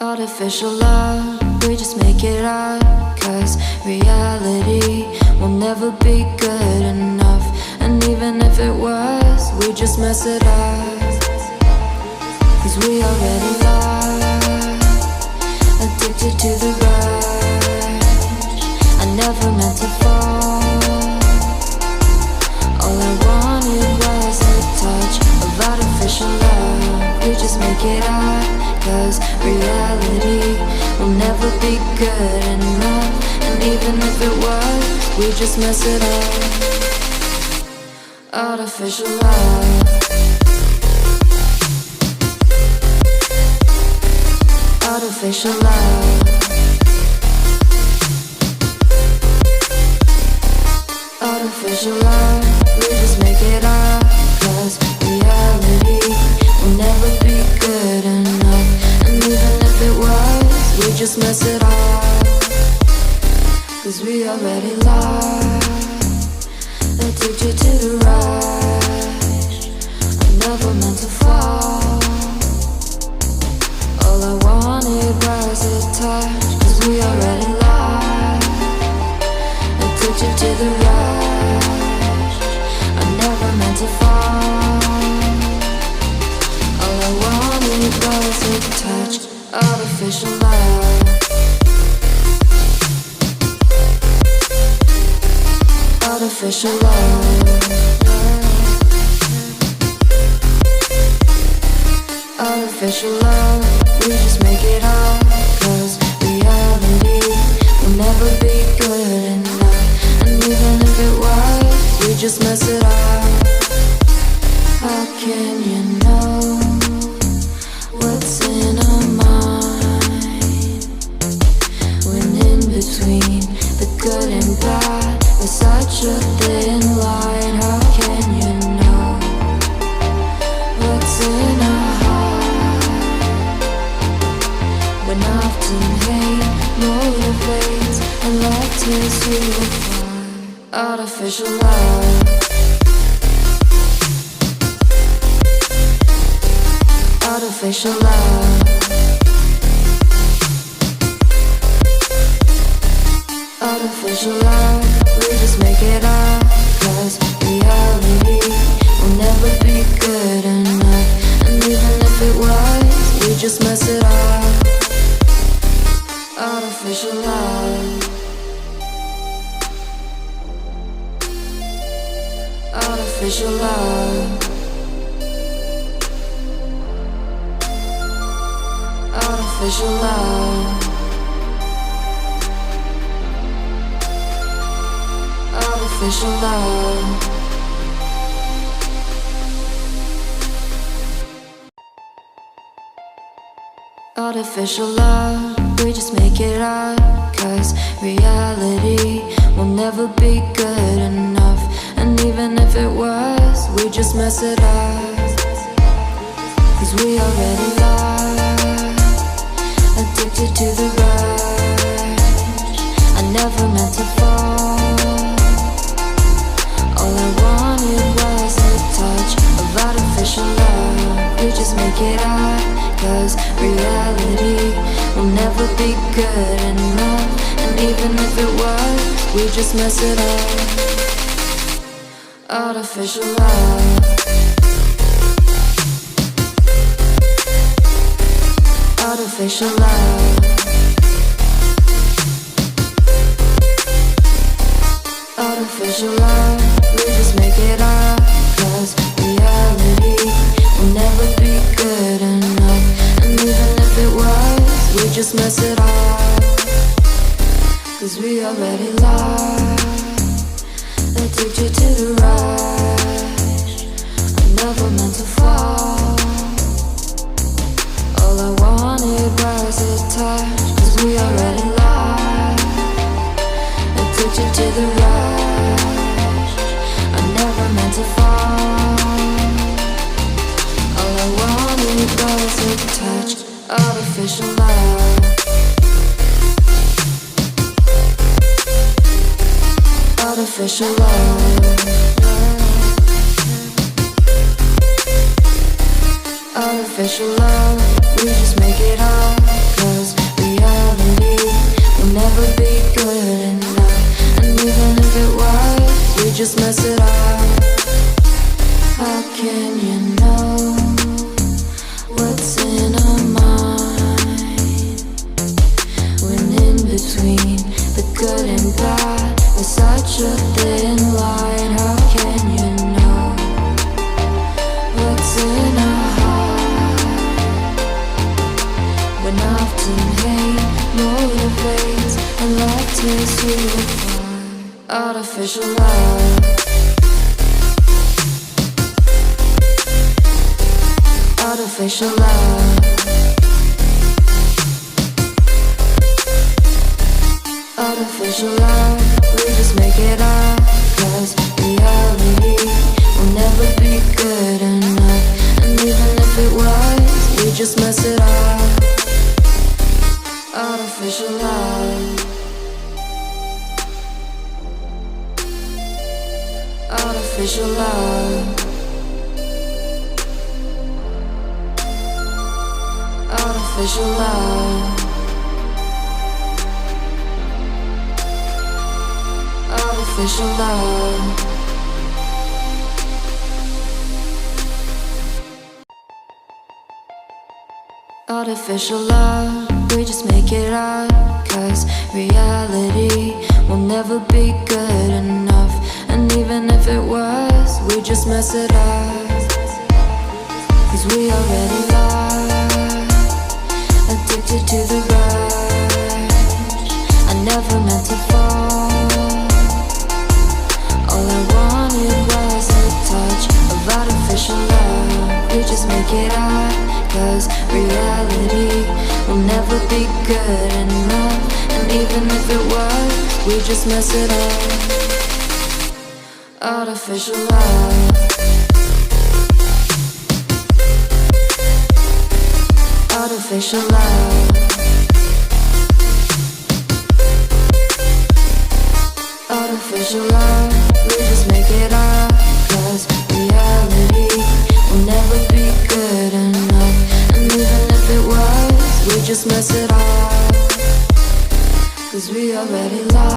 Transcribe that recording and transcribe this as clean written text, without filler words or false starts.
Artificial love, we just make it up. Cause reality will never be good enough. And even if it was, we just mess it up. Cause we already lost, addicted to the rush. I never meant to fall. All I wanted was a touch of artificial love. We just make it up. Cause reality will never be good enough. And even if it was, we just mess it up. Artificial love. Artificial love. Artificial love. We just make it up. Cause reality will never be good enough. And even if it was, we just mess it up. Cause we already lost, addicted to the rush. I never meant to fall. All I wanted was a touch. Cause we already lost, addicted to the rush. I never meant to fall. All I wanted was a touch. Artificial love. Artificial love. Artificial love. We just make it up. Cause reality will never be good enough. And even if it was, we just mess it up. How can you know what's in our mind? When in between the good and bad, there's such a thin line. How can you know what's in our heart? When often hate motivates and love tears you apart. Artificial love. Artificial love. Artificial love. We just make it up. Cause reality will never be good enough. And even if it was, we just mess it up. Artificial love. Artificial love. Artificial love. Artificial love. Artificial love. We just make it up. Cause reality will never be good enough. And even if it was, we just mess it up. Cause we already lost, addicted to the rush. I never meant to fall. All I wanted was a touch of artificial love. We just make it up. Cause reality will never be good enough. And even if it was, we just mess it up. Artificial love. Artificial love. Artificial love. We just make it up. Cause reality will never be good enough. And even if it was, we just mess it up. Cause we already lost, addicted to the rush. I never meant to fall. All I wanted was a touch. Cause we already lost, addicted to the rush. I never meant to fall. All I wanted was a touch. Artificial love. Artificial love. Artificial love, we just make it up. Cause reality will never be good enough. And even if it was, we just mess it up. How can you know what's in our mind? When in between the good and bad, there's such a thin line. How can you know what's in our heart? When often hate motivates and love tears you apart. Artificial love. Artificial love. Artificial love, we just make it up. Cause reality will never be good enough. And even if it was, we just mess it up. Artificial love. Artificial love. Artificial love. Artificial love. Artificial love, we just make it up. Cause reality will never be good enough. And even if it was, we just mess it up. Cause we already lost, addicted to the rush. I never meant to fall. All I wanted was a touch of artificial love. We just make it up. Cause reality will never be good enough. And even if it was, we just mess it up. Artificial love. Artificial love. Artificial love, we just make it up. Cause reality will never be good enough. And even if it was, we just mess it up. Cause we already lost.